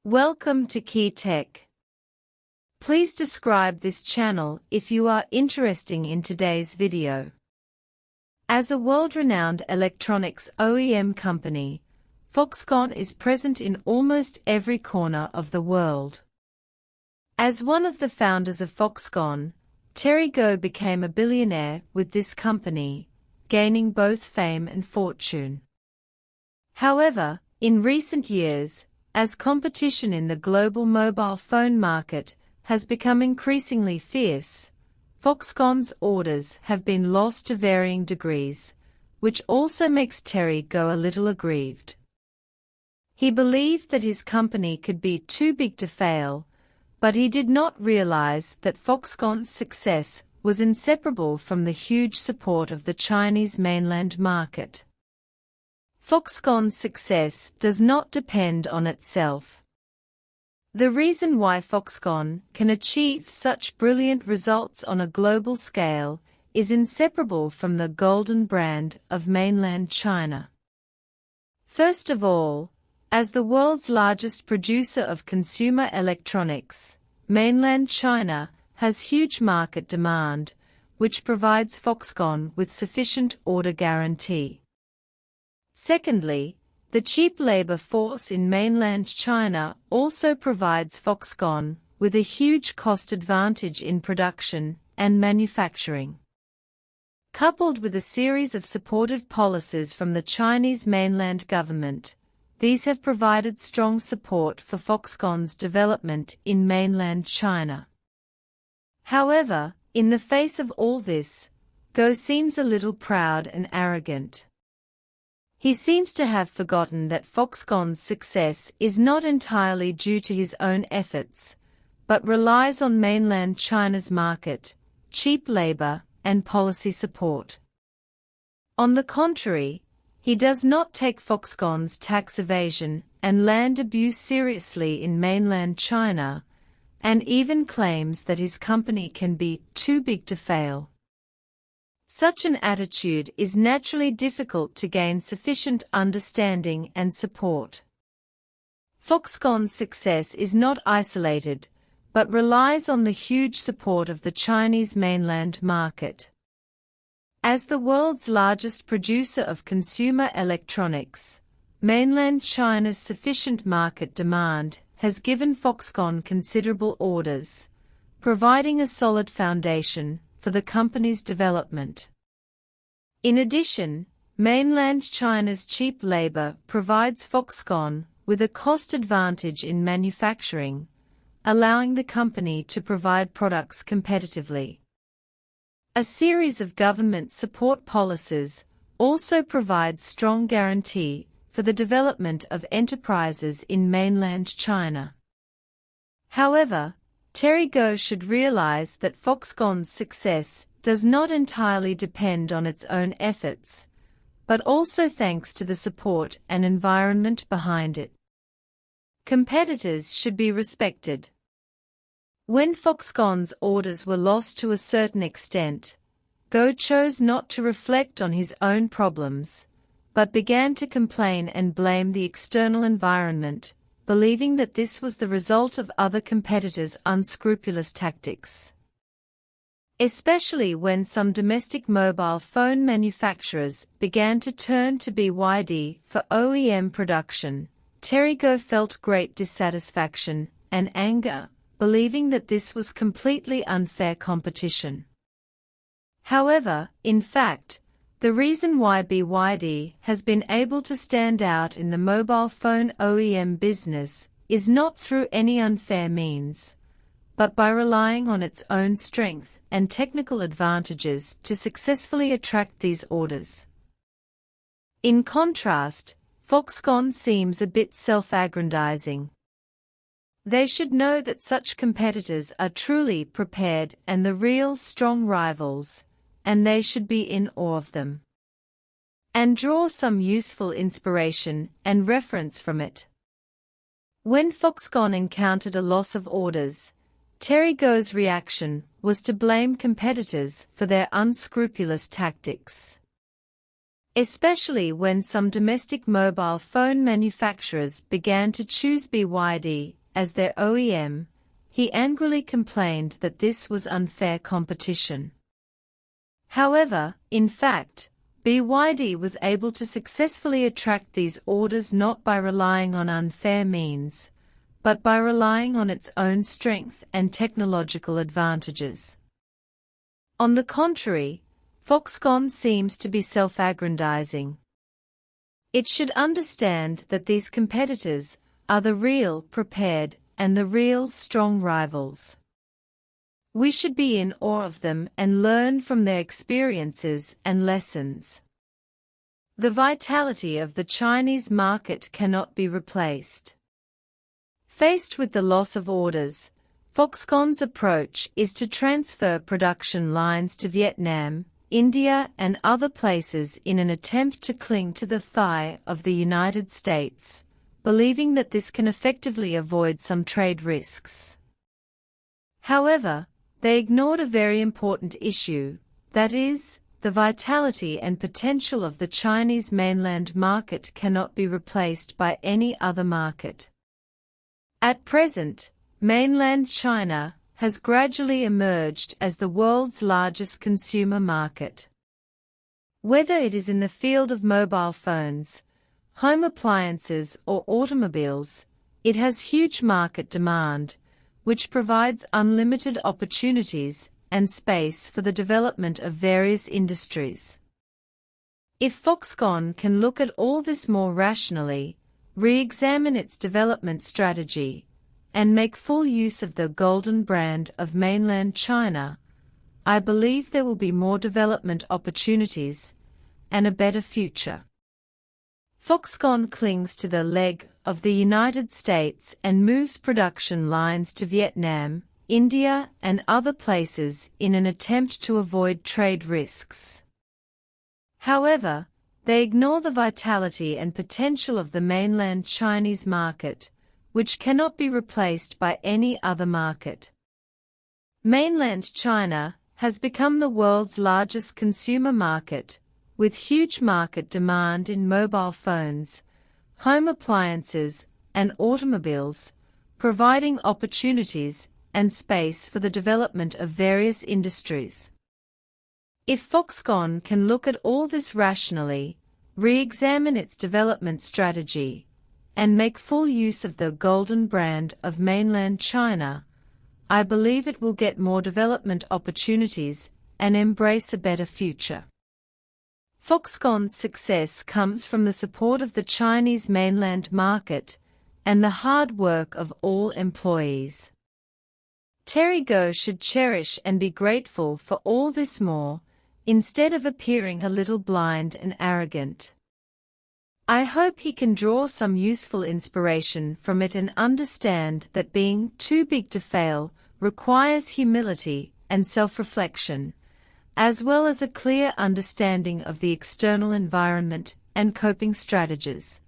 Welcome to Key Tech. Please describe this channel if you are interested in today's video. As a world-renowned electronics OEM company, Foxconn is present in almost every corner of the world. As one of the founders of Foxconn, Terry Gou became a billionaire with this company, gaining both fame and fortune. However, in recent years, as competition in the global mobile phone market has become increasingly fierce, Foxconn's orders have been lost to varying degrees, which also makes Terry Gou a little aggrieved. He believed that his company could be too big to fail, but he did not realize that Foxconn's success was inseparable from the huge support of the Chinese mainland market. Foxconn's success does not depend on itself. The reason why Foxconn can achieve such brilliant results on a global scale is inseparable from the golden brand of mainland China. First of all, as the world's largest producer of consumer electronics, mainland China has huge market demand, which provides Foxconn with sufficient order guarantee. Secondly, the cheap labor force in mainland China also provides Foxconn with a huge cost advantage in production and manufacturing. Coupled with a series of supportive policies from the Chinese mainland government, these have provided strong support for Foxconn's development in mainland China. However, in the face of all this, Gou seems a little proud and arrogant. He seems to have forgotten that Foxconn's success is not entirely due to his own efforts, but relies on mainland China's market, cheap labor, and policy support. On the contrary, he does not take Foxconn's tax evasion and land abuse seriously in mainland China, and even claims that his company can be too big to fail. Such an attitude is naturally difficult to gain sufficient understanding and support. Foxconn's success is not isolated, but relies on the huge support of the Chinese mainland market. As the world's largest producer of consumer electronics, mainland China's sufficient market demand has given Foxconn considerable orders, providing a solid foundation for the company's development. In addition, mainland China's cheap labor provides Foxconn with a cost advantage in manufacturing, allowing the company to provide products competitively. A series of government support policies also provide strong guarantee for the development of enterprises in mainland China. However, Terry Gou should realize that Foxconn's success does not entirely depend on its own efforts, but also thanks to the support and environment behind it. Competitors should be respected. When Foxconn's orders were lost to a certain extent, Gou chose not to reflect on his own problems, but began to complain and blame the external environment, believing that this was the result of other competitors' unscrupulous tactics. Especially when some domestic mobile phone manufacturers began to turn to BYD for OEM production, Terry Gou felt great dissatisfaction and anger, believing that this was completely unfair competition. However, in fact, the reason why BYD has been able to stand out in the mobile phone OEM business is not through any unfair means, but by relying on its own strength and technical advantages to successfully attract these orders. In contrast, Foxconn seems a bit self-aggrandizing. They should know that such competitors are truly prepared and the real strong rivals, and they should be in awe of them and draw some useful inspiration and reference from it. When Foxconn encountered a loss of orders, Terry Gou's reaction was to blame competitors for their unscrupulous tactics. Especially when some domestic mobile phone manufacturers began to choose BYD as their OEM, he angrily complained that this was unfair competition. However, in fact, BYD was able to successfully attract these orders not by relying on unfair means, but by relying on its own strength and technological advantages. On the contrary, Foxconn seems to be self-aggrandizing. It should understand that these competitors are the real prepared and the real strong rivals. We should be in awe of them and learn from their experiences and lessons. The vitality of the Chinese market cannot be replaced. Faced with the loss of orders, Foxconn's approach is to transfer production lines to Vietnam, India and other places in an attempt to cling to the thigh of the United States, believing that this can effectively avoid some trade risks. However, they ignored a very important issue, that is, the vitality and potential of the Chinese mainland market cannot be replaced by any other market. At present, mainland China has gradually emerged as the world's largest consumer market. Whether it is in the field of mobile phones, home appliances or automobiles, it has huge market demand, which provides unlimited opportunities and space for the development of various industries. If Foxconn can look at all this more rationally, re-examine its development strategy, and make full use of the golden brand of mainland China, I believe there will be more development opportunities and a better future. Foxconn clings to the leg of the United States and moves production lines to Vietnam, India and other places in an attempt to avoid trade risks. However, they ignore the vitality and potential of the mainland Chinese market, which cannot be replaced by any other market. Mainland China has become the world's largest consumer market, with huge market demand in mobile phones, home appliances, and automobiles, providing opportunities and space for the development of various industries. If Foxconn can look at all this rationally, re-examine its development strategy, and make full use of the golden brand of mainland China, I believe it will get more development opportunities and embrace a better future. Foxconn's success comes from the support of the Chinese mainland market and the hard work of all employees. Terry Gou should cherish and be grateful for all this more, instead of appearing a little blind and arrogant. I hope he can draw some useful inspiration from it and understand that being too big to fail requires humility and self-reflection, as well as a clear understanding of the external environment and coping strategies.